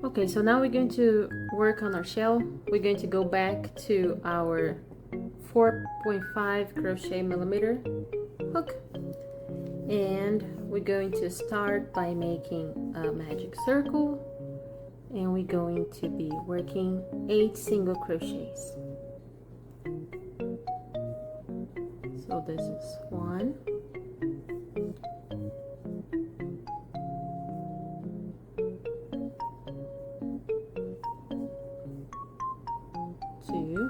Okay, so now we're going to work on our shell. We're going to go back to our 4.5 crochet millimeter hook, and we're going to start by making a magic circle, and we're going to be working 8 single crochets. So this is 1, 2,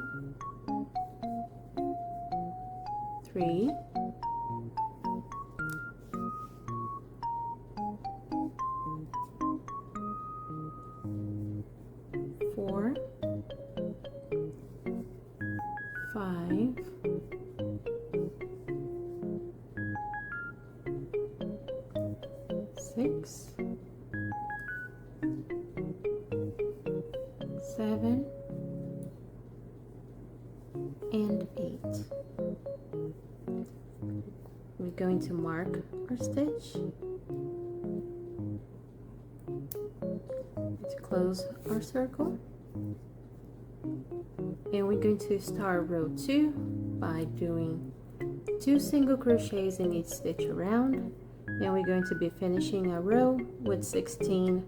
3, 4, 5, 6, 7, and 8. We're going to mark our stitch to close our circle, and we're going to start row 2 by doing 2 single crochets in each stitch around, and we're going to be finishing our row with 16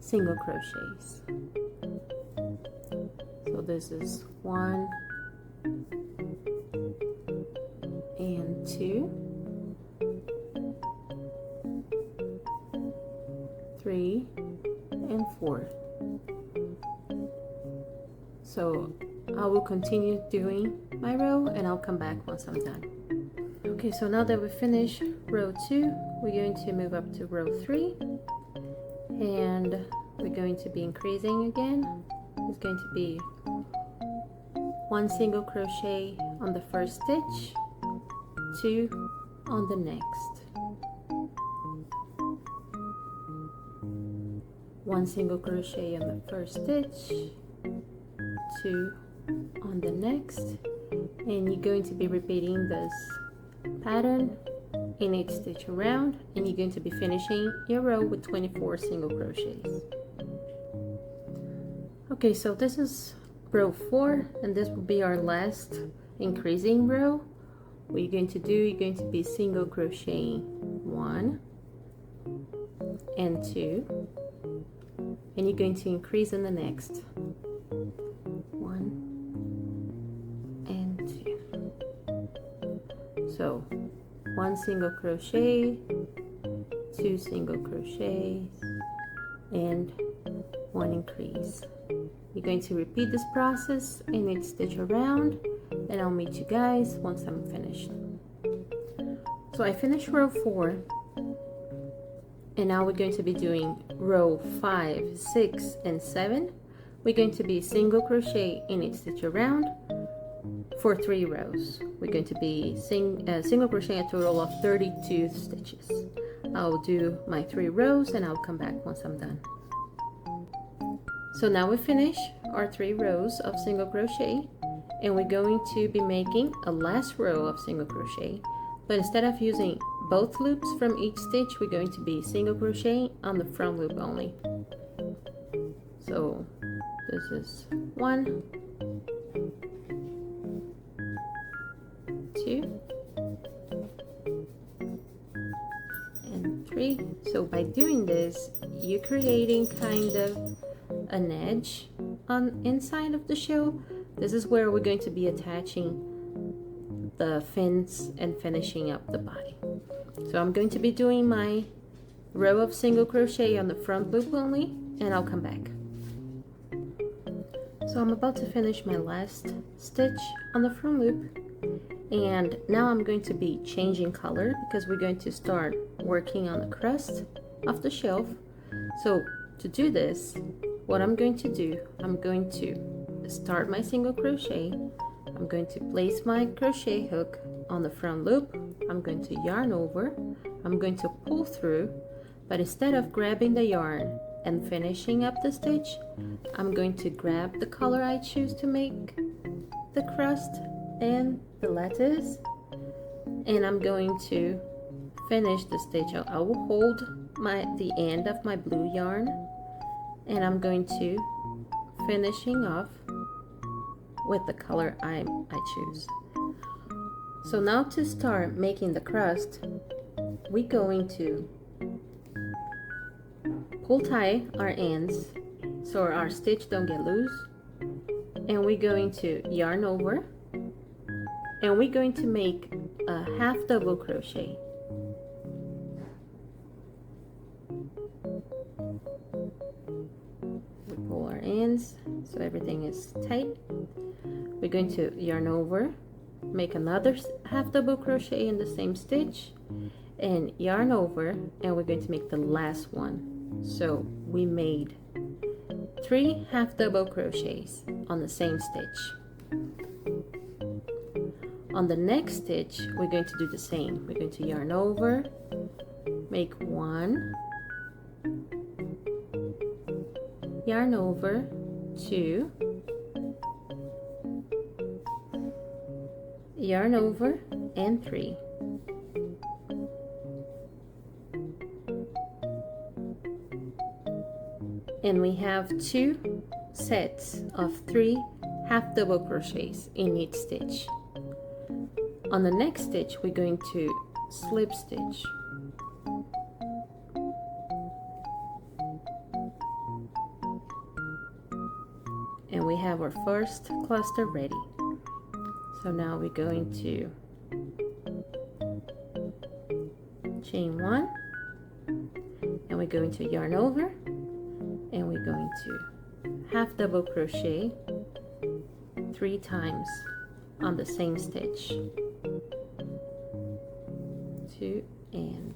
single crochets. So this is 1 and 2, 3 and 4. So I will continue doing my row and I'll come back once I'm done. Okay, so now that we finished row 2, we're going to move up to row 3, and we're going to be increasing again. It's going to be 1 single crochet on the first stitch, 2 on the next, 1 single crochet on the first stitch, 2 on the next, and you're going to be repeating this pattern in each stitch around, and you're going to be finishing your row with 24 single crochets. Okay, so this is row 4, and this will be our last increasing row. What you're going to do, you're going to be single crocheting 1 and 2, and you're going to increase in the next 1 and 2. So 1 single crochet, 2 single crochets, and 1 increase. You're going to repeat this process in each stitch around, and I'll meet you guys once I'm finished. So I finished row 4, and now we're going to be doing row 5, 6, and 7. We're going to be single crochet in each stitch around for 3 rows. We're going to be single crochet a total of 32 stitches. I'll do my 3 rows and I'll come back once I'm done. So now we finish our 3 rows of single crochet, and we're going to be making a last row of single crochet, but instead of using both loops from each stitch, we're going to be single crochet on the front loop only. So this is 1, 2, and 3. So by doing this, you're creating kind of an edge on inside of the shell. This is where we're going to be attaching the fins and finishing up the body. So I'm going to be doing my row of single crochet on the front loop only, and I'll come back. So I'm about to finish my last stitch on the front loop, and now I'm going to be changing color because we're going to start working on the crust of the shelf. So to do this, what I'm going to do, I'm going to start my single crochet, I'm going to place my crochet hook on the front loop, I'm going to yarn over, I'm going to pull through, but instead of grabbing the yarn and finishing up the stitch, I'm going to grab the color I choose to make the crust and the lettuce, and I'm going to finish the stitch. I will hold the end of my blue yarn, and I'm going to finishing off with the color I choose. So now to start making the crust, we're going to pull tie our ends so our stitch don't get loose, and we're going to yarn over, and we're going to make a half double crochet. We pull our ends so everything is tight. We're going to yarn over, make another half double crochet in the same stitch, and yarn over, and we're going to make the last one. So we made 3 half double crochets on the same stitch. On the next stitch, we're going to do the same. We're going to yarn over, make 1, yarn over, 2, yarn over, and 3. And we have 2 sets of 3 half double crochets in each stitch. On the next stitch, we're going to slip stitch. And we have our first cluster ready. So now we're going to chain 1, and we're going to yarn over, and we're going to half double crochet 3 times on the same stitch. 2 and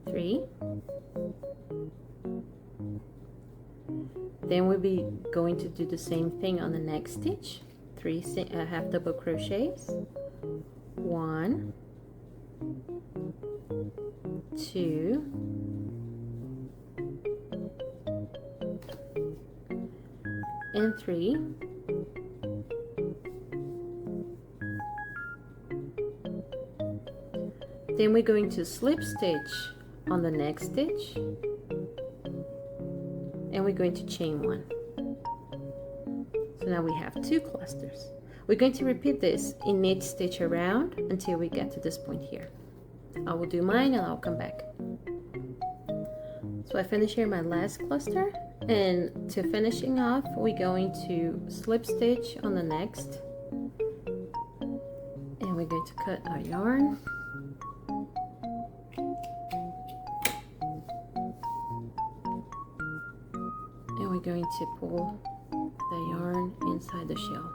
3. Then we'll be going to do the same thing on the next stitch. 3 half double crochets. 1, 2, and 3. Then we're going to slip stitch on the next stitch, and we're going to chain 1. So now we have 2 clusters. We're going to repeat this in each stitch around until we get to this point here. I will do mine and I'll come back. So I finished here my last cluster, and to finishing off, we're going to slip stitch on the next, and we're going to cut our yarn. And we're going to pull the yarn inside the shell.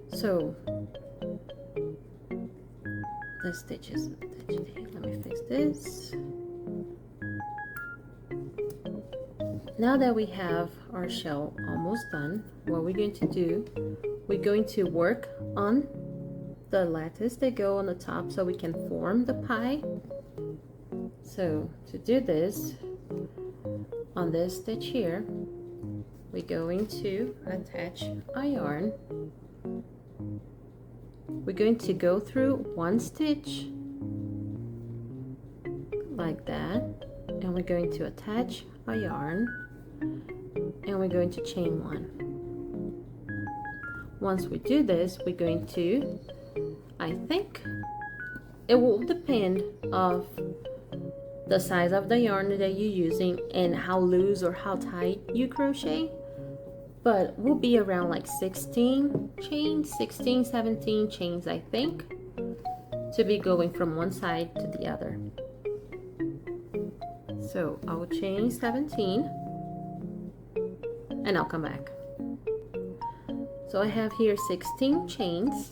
So the stitches, let me fix this. Now that we have our shell almost done, what we're going to do, we're going to work on the lattice that go on the top so we can form the pie. So to do this, on this stitch here, we're going to attach our yarn. We're going to go through 1 stitch like that, and we're going to attach our yarn, and we're going to chain 1. Once we do this, we're going to, I think it will depend of the size of the yarn that you're using and how loose or how tight you crochet, but we'll be around like 16 chains, 16, 17 chains, I think, to be going from one side to the other. So I will chain 17 and I'll come back. So I have here 16 chains,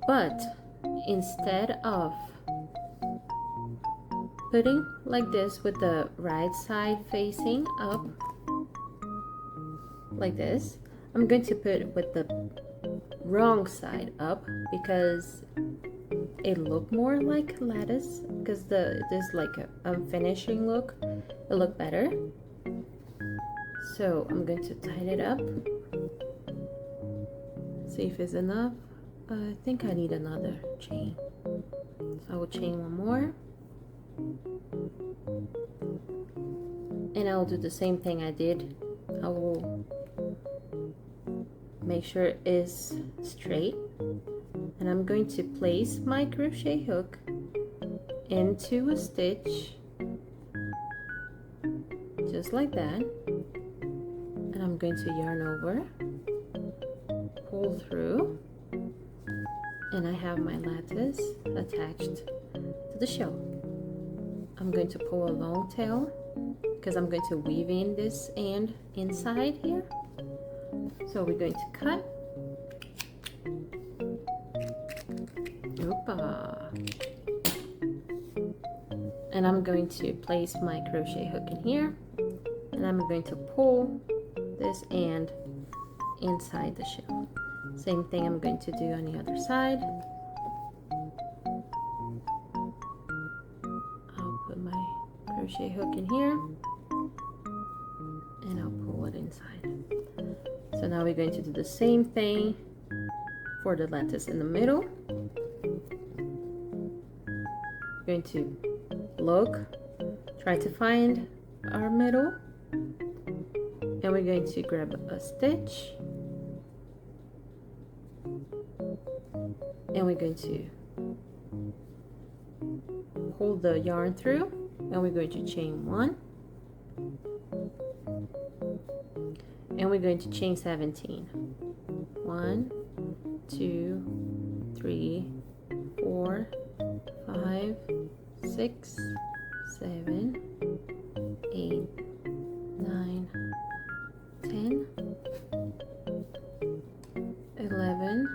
but instead of putting like this with the right side facing up like this, I'm going to put it with the wrong side up because it look more like lattice, because there's like a finishing look, it look better. So I'm going to tighten it up, see if it's enough. I think I need another chain, so I will chain 1 more. And I'll do the same thing I did. I will make sure it is straight, and I'm going to place my crochet hook into a stitch just like that, and I'm going to yarn over, pull through, and I have my lattice attached to the shell. I'm going to pull a long tail because I'm going to weave in this end inside here. So we're going to cut. Opa. And I'm going to place my crochet hook in here, and I'm going to pull this end inside the shell. Same thing I'm going to do on the other side. I'll put my crochet hook in here, and I'll pull it inside. So now we're going to do the same thing for the lattice in the middle. We're going to look, try to find our middle, and we're going to grab a stitch, and we're going to pull the yarn through, and we're going to chain 1, and we're going to chain 17. 1, 2, 3, 4, 5, 6, 7, 8, 9, 10, 11,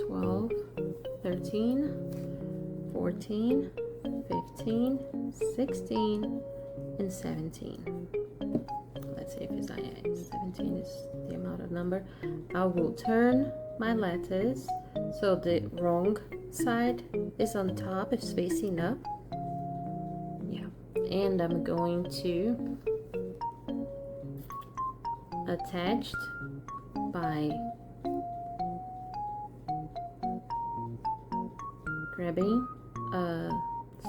12, 13, 14, 15, 16, and 17. Let's see if it's 17 is the amount of number. I will turn my lattice so the wrong side is on top, it's facing up. Yeah, and I'm going to attach by grabbing a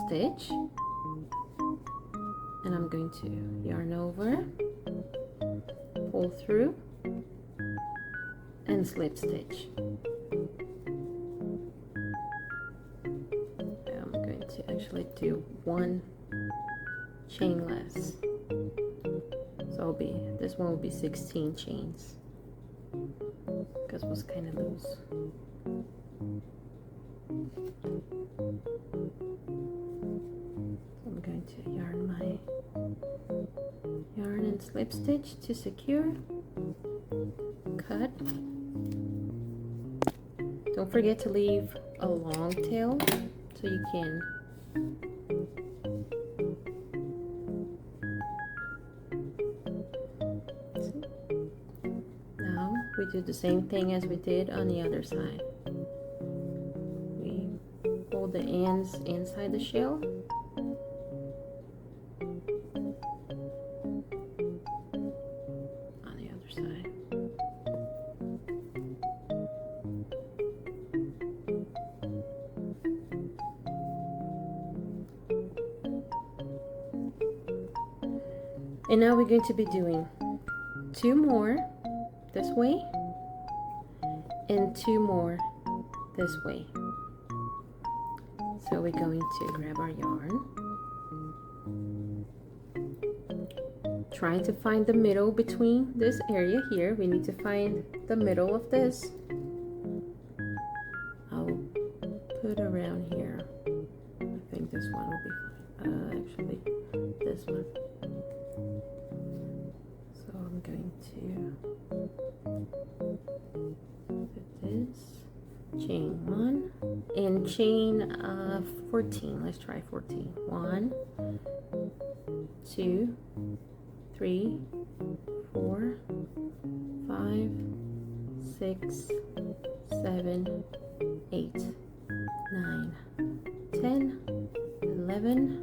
stitch, and I'm going to yarn over, pull through, and slip stitch. I'm going to actually do 1 chain less, so this one will be 16 chains because it was kind of loose. I'm going to yarn and slip stitch to secure, cut. Don't forget to leave a long tail so you can see. Now we do the same thing as we did on the other side. We hold the ends inside the shell. On the other side. And now we're going to be doing 2 more this way and 2 more this way. So we're going to grab our yarn, trying to find the middle between this area here. We need to find the middle of this. I'll put around here. I think this one will be fine. Actually, this one. So I'm going to put this, chain 1, and chain 14. Let's try 14. 1, 2, 3, 4, 5, 6, 7, 8, 9, 10, 11,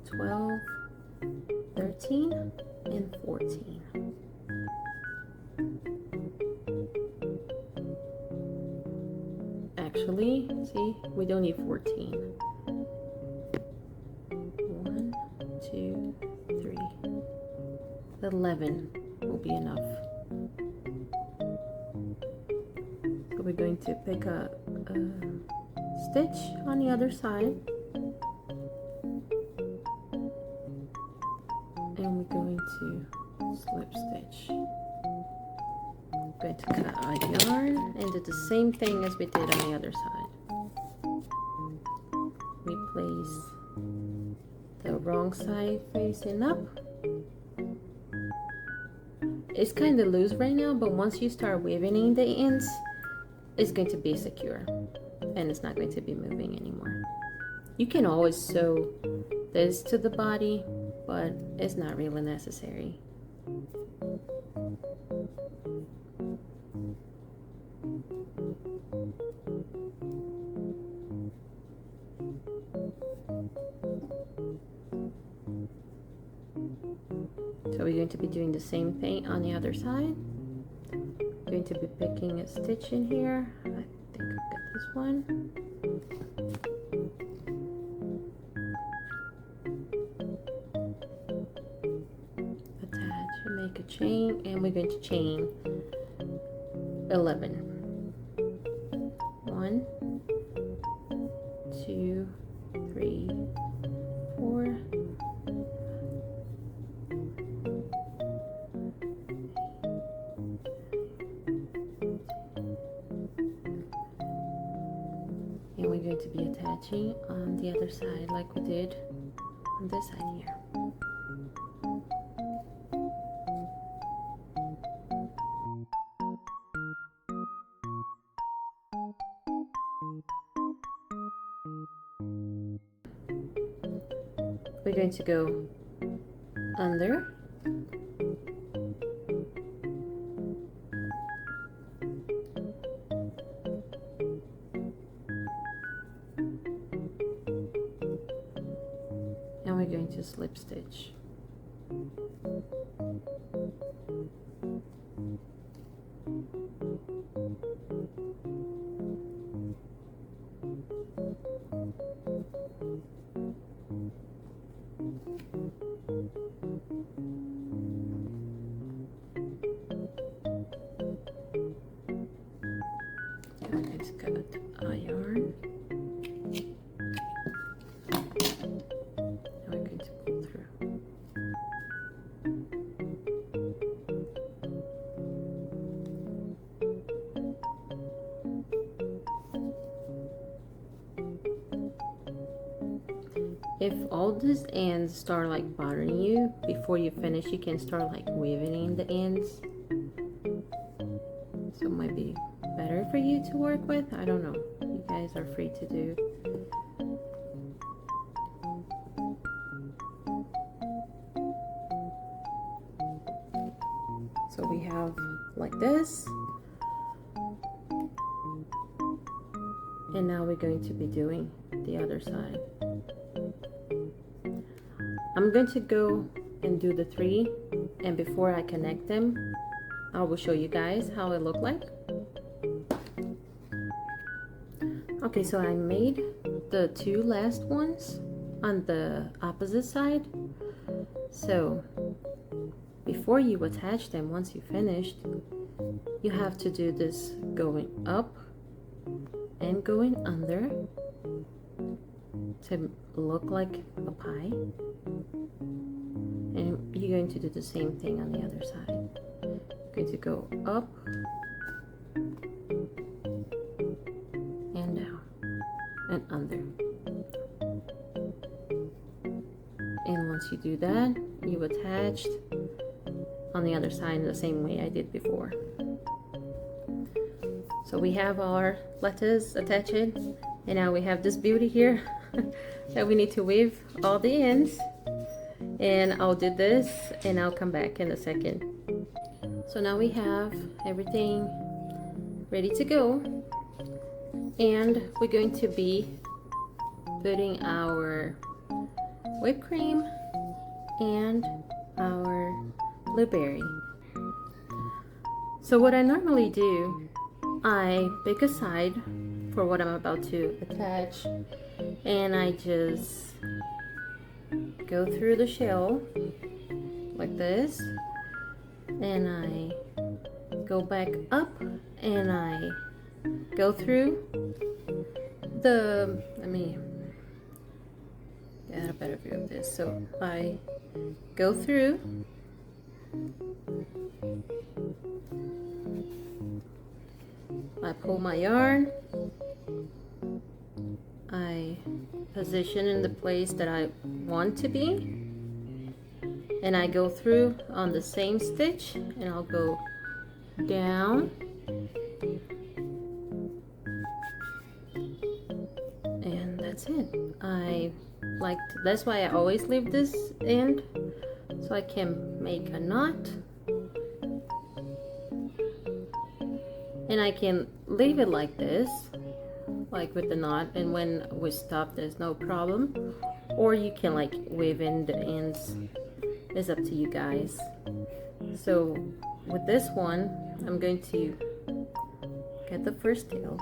12, 13, and 14. Actually, see, we don't need 14. 2, 3. 11 will be enough. So we're going to pick a stitch on the other side, and we're going to slip stitch. We're going to cut our yarn and do the same thing as we did on the other side. We place the wrong side facing up. It's kind of loose right now, but once you start weaving in the ends, it's going to be secure and it's not going to be moving anymore. You can always sew this to the body, but it's not really necessary. So we're going to be doing the same thing on the other side. I'm going to be picking a stitch in here. I think I've got this one. Attach and make a chain, and we're going to chain 11. 1, 2, 3, 4. And we're going to be attaching on the other side like we did on this side here. We're going to go under, and we're going to slip stitch. I'm going to cut our yarn. And we're going to pull through. If all these ends start like bothering you before you finish, you can start like weaving in the ends. So it might be better for you to work with. I don't know. You guys are free to do. So we have like this. And now we're going to be doing the other side. I'm going to go and do the 3, and before I connect them, I will show you guys how it look like. Okay, so I made the 2 last ones on the opposite side. So before you attach them, once you finished, you have to do this going up and going under to look like a pie, and you're going to do the same thing on the other side. You're going to go up and down and under, and once you do that, you attached on the other side the same way I did before. So we have our lettuce attached, and now we have this beauty here that we need to weave all the ends, and I'll do this and I'll come back in a second. So now we have everything ready to go, and we're going to be putting our whipped cream and our blueberry. So what I normally do, I pick a side for what I'm about to attach, and I just go through the shell like this, and I go back up and I go through the, let me get a better view of this. So I go through, I pull my yarn, I position in the place that I want to be, and I go through on the same stitch, and I'll go down and that's it. That's why I always leave this end, so I can make a knot, and I can leave it like this, like with the knot, and when we stop there's no problem, or you can like weave in the ends. It's up to you guys. So with this one, I'm going to get the first tail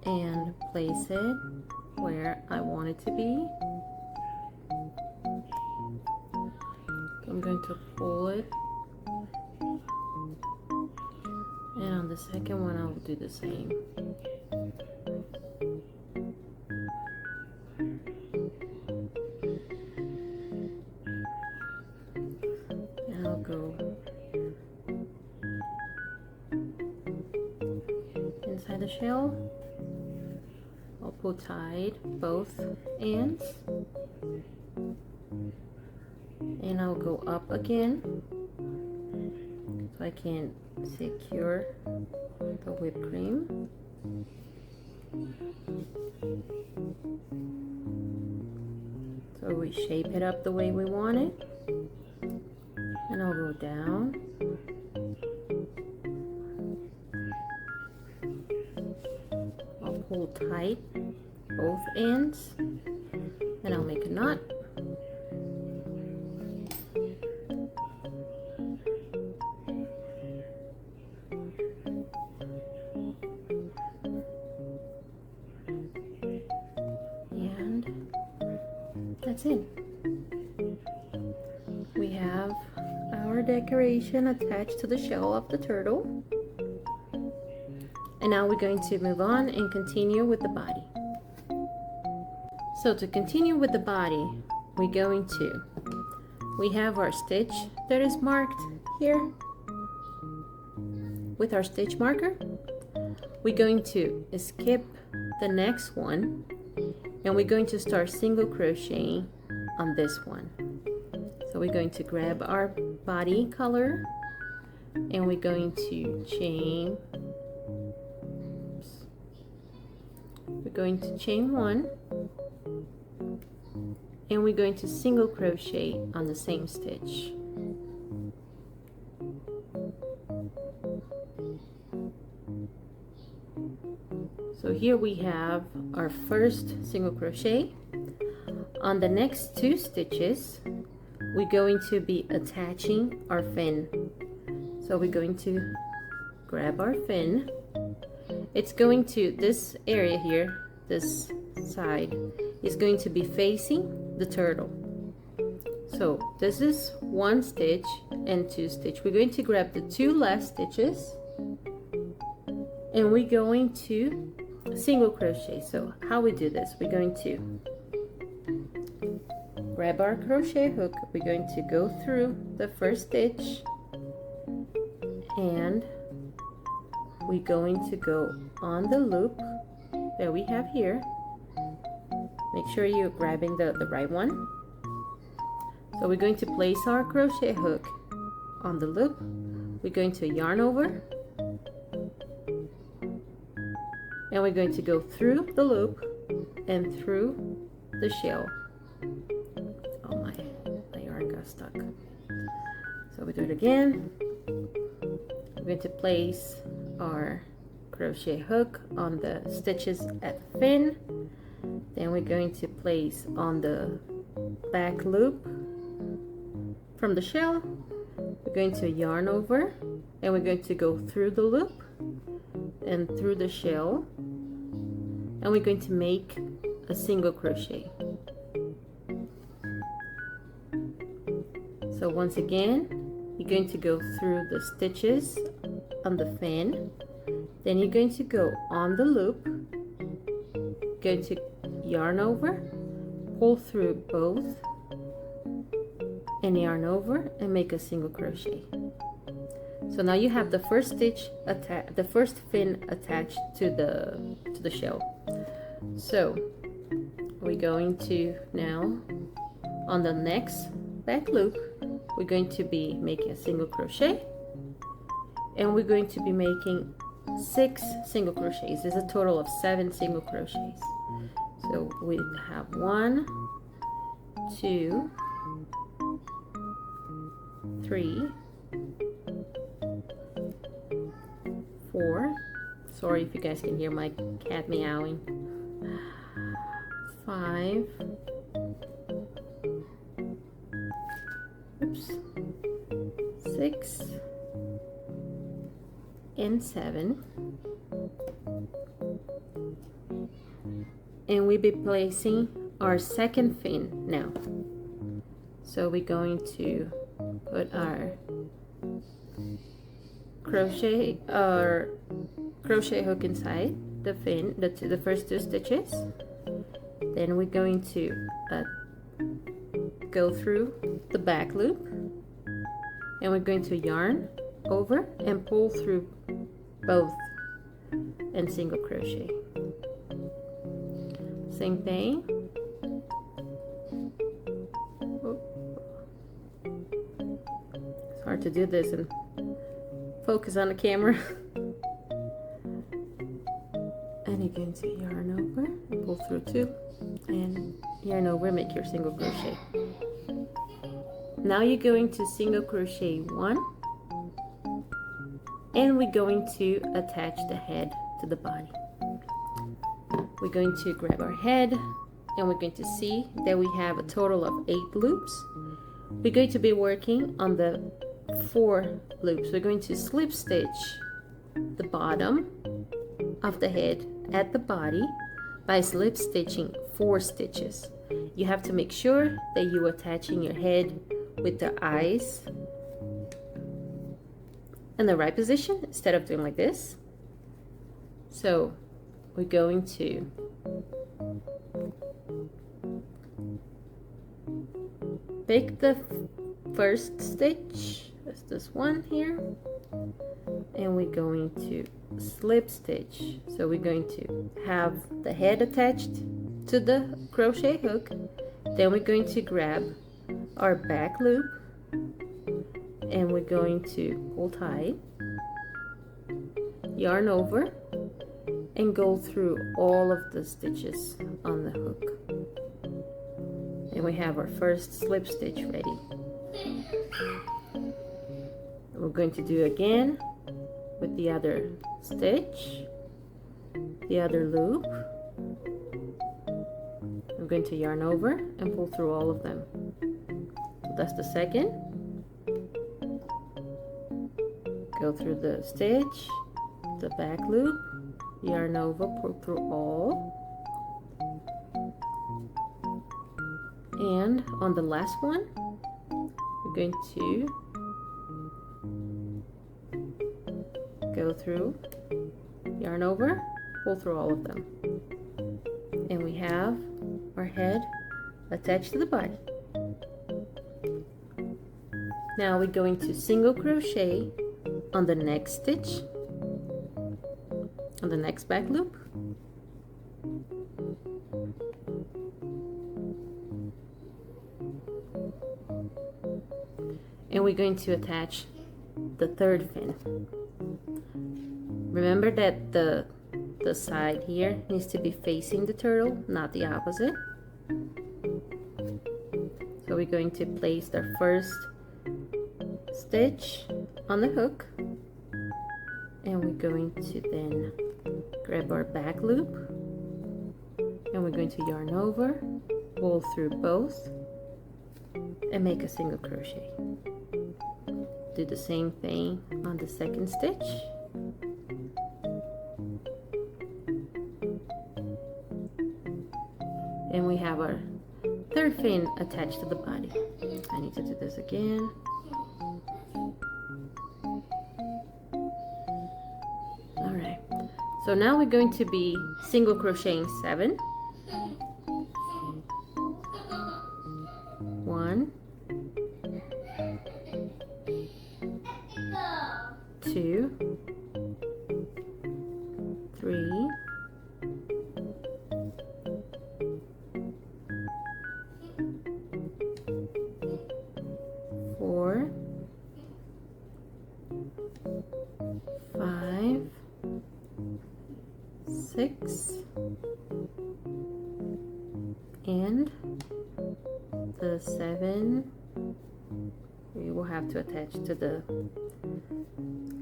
and place it where I want it to be. I'm going to pull it, and on the second one I'll do the same. And I'll go inside the shell. I'll pull tight both ends, and I'll go up again so I can secure the whipped cream. So we shape it up the way we want it, and I'll go down, I'll pull tight both ends, and I'll make a knot. And that's it. We have our decoration attached to the shell of the turtle. And now we're going to move on and continue with the body. So to continue with the body, we have our stitch that is marked here with our stitch marker. We're going to skip the next one, and we're going to start single crocheting on this one. So we're going to grab our body color, and we're going to chain. We're going to chain one, and we're going to single crochet on the same stitch. So here we have our first single crochet. On the next two stitches, we're going to be attaching our fin. So we're going to grab our fin. It's going to, this area here, this side, is going to be facing the turtle. So this is one stitch and two stitch. We're going to grab the two last stitches, and we're going to single crochet. So how we do this, we're going to grab our crochet hook, we're going to go through the first stitch, and we're going to go on the loop that we have here. Make sure you're grabbing the right one. So we're going to place our crochet hook on the loop. We're going to yarn over, and we're going to go through the loop and through the shell. Oh, my yarn got stuck. So we do it again. We're going to place our crochet hook on the stitches at the fin. Then we're going to place on the back loop from the shell. We're going to yarn over, and we're going to go through the loop and through the shell, and we're going to make a single crochet. So once again, you're going to go through the stitches on the fin, then you're going to go on the loop, going to yarn over, pull through both, and yarn over and make a single crochet. So now you have the first stitch the first fin attached to the shell. So we're going to now, on the next back loop, we're going to be making a single crochet, and we're going to be making 6 single crochets. There's a total of 7 single crochets. So we have 1, 2, 3, 4. Sorry if you guys can hear my cat meowing. 5. Oops. 6 and 7. And we'll be placing our second fin now. So we're going to put our crochet hook inside the fin, the first 2 stitches. Then we're going to go through the back loop, and we're going to yarn over and pull through both and single crochet. Same thing. It's hard to do this and focus on the camera. And you're going to yarn over and pull through 2 and yarn over, make your single crochet. Now you're going to single crochet 1, and we're going to attach the head to the body. We're going to grab our head, and we're going to see that we have a total of 8 loops. We're going to be working on the 4 loops. We're going to slip stitch the bottom of the head at the body by slip stitching 4 stitches. You have to make sure that you're attaching your head with the eyes in the right position instead of doing like this. So we're going to pick the first stitch, that's this one here, and we're going to slip stitch. So we're going to have the head attached to the crochet hook, then we're going to grab our back loop, and we're going to pull tight, yarn over, and go through all of the stitches on the hook. And we have our first slip stitch ready. We're going to do again with the other stitch, the other loop. I'm going to yarn over and pull through all of them. So that's the second. Go through the stitch, the back loop, yarn over, pull through all. And on the last one, we're going to go through, yarn over, pull through all of them. And we have our head attached to the body. Now we're going to single crochet on the next stitch, on the next back loop. And we're going to attach the third fin. Remember that the side here needs to be facing the turtle, not the opposite. So we're going to place the first stitch on the hook, and we're going to then grab our back loop, and we're going to yarn over, pull through both, and make a single crochet. Do the same thing on the second stitch. And we have our third fin attached to the body. I need to do this again. All right, so now we're going to be single crocheting 7, 1, 2, 3, 4, 5, 6, and the 7 we will have to attach to the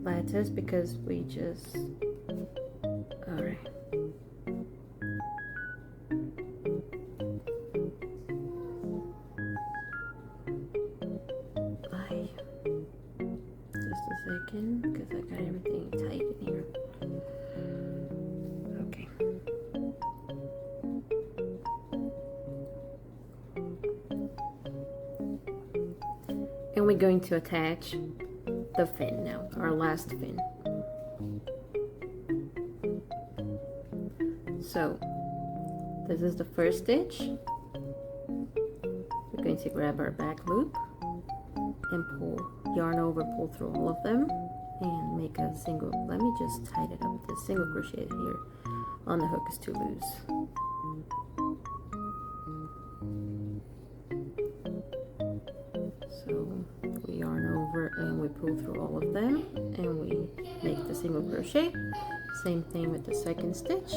lattice because we just, all right. Just a second, because I got everything tight in here. Okay. And we're going to attach the fin now, our last fin. So this is the first stitch. We're going to grab our back loop and pull, yarn over, pull through all of them and make a single, let me just tighten it up. The single crochet here on the hook is too loose. So we yarn over and we pull through all of them and we make the single crochet. Same thing with the second stitch.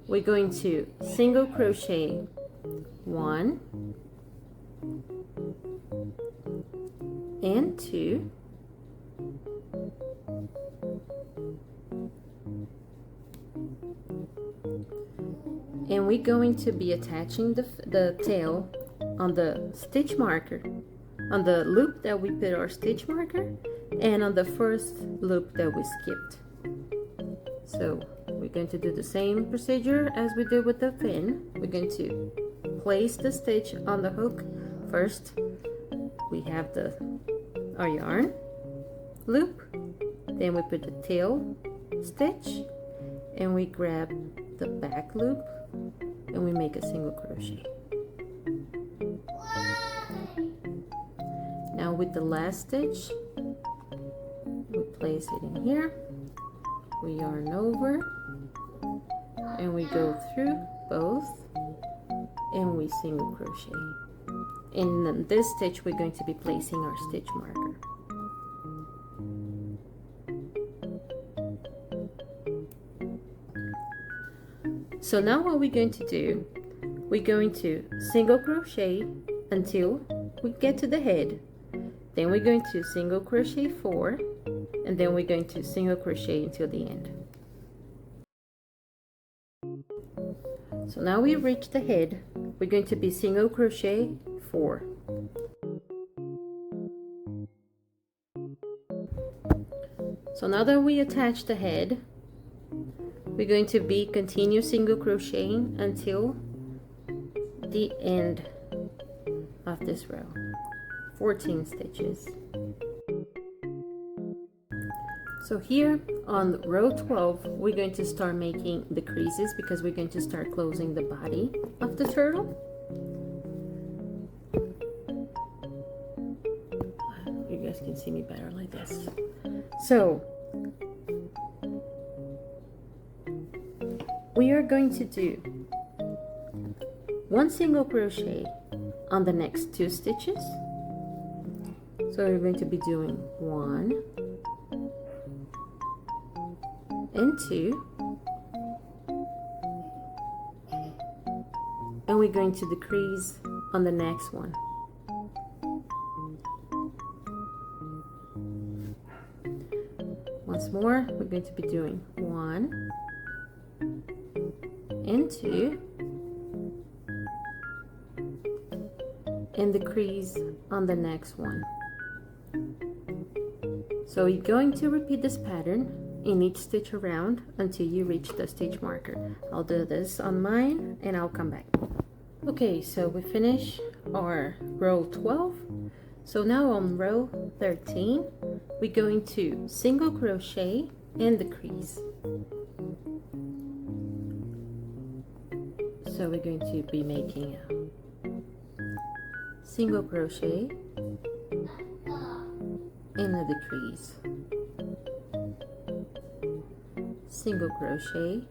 We're going to single crochet 1 and 2, and we're going to be attaching the tail on the stitch marker, on the loop that we put our stitch marker, and on the first loop that we skipped. So we're going to do the same procedure as we did with the fin. We're going to place the stitch on the hook. First, we have our yarn loop, then we put the tail stitch, and we grab the back loop, and we make a single crochet. Now with the last stitch, we place it in here. We yarn over and we go through both and we single crochet. In this stitch we're going to be placing our stitch marker. So now what we're going to do, we're going to single crochet until we get to the head. Then we're going to single crochet 4, and then we're going to single crochet until the end. So now we reach the head, we're going to be single crochet 4. So now that we attach the head, we're going to be continue single crocheting until the end of this row. 14 stitches. So here on row 12, we're going to start making the creases because we're going to start closing the body of the turtle. You guys can see me better like this. So we are going to do 1 single crochet on the next 2 stitches. So we're going to be doing 1 and 2, and we're going to decrease on the next one. Once more, we're going to be doing 1 and 2, and decrease on the next one. So we're going to repeat this pattern in each stitch around until you reach the stitch marker. I'll do this on mine and I'll come back. Okay, so we finish our row 12. So now on row 13, we're going to single crochet and decrease. So we're going to be making a single crochet and a decrease, single crochet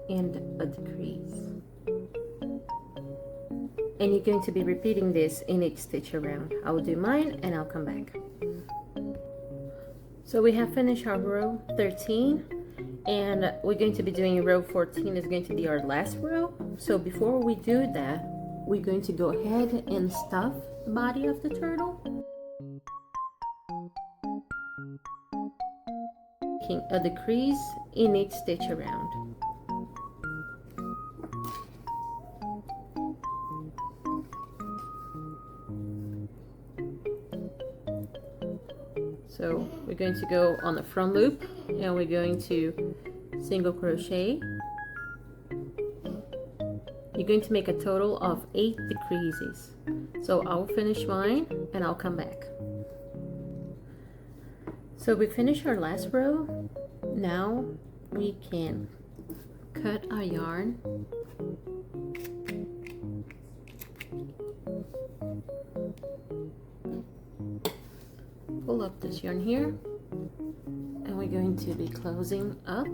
and a decrease, and you're going to be repeating this in each stitch around. I will do mine and I'll come back. So we have finished our row 13 and we're going to be doing row 14 is going to be our last row. So before we do that, we're going to go ahead and stuff the body of the turtle, making a decrease in each stitch around. So we're going to go on the front loop and we're going to single crochet. You're going to make a total of 8 decreases. So I'll finish mine and I'll come back. So we finished our last row. Now we can cut our yarn. Pull up this yarn here and we're going to be closing up.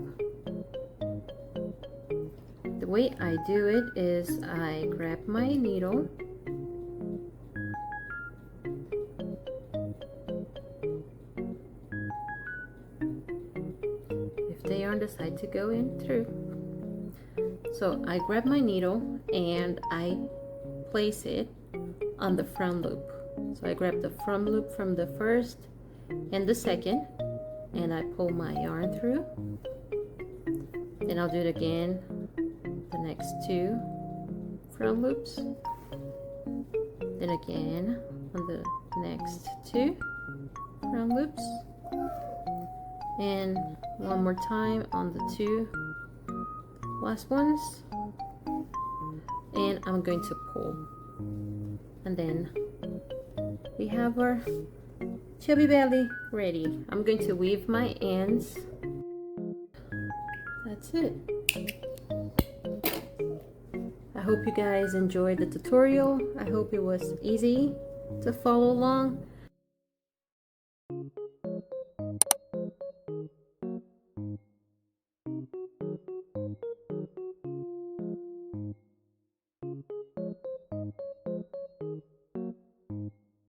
The way I do it is I grab my needle if the yarn decide to go in through. So I grab my needle and I place it on the front loop. So I grab the front loop from the first and the second and I pull my yarn through. Then I'll do it again, the next 2 front loops, then again on the next 2 front loops, and one more time on the 2 last ones, and I'm going to pull, and then we have our chubby belly ready. I'm going to weave my ends. That's it. I hope you guys enjoyed the tutorial. I hope it was easy to follow along.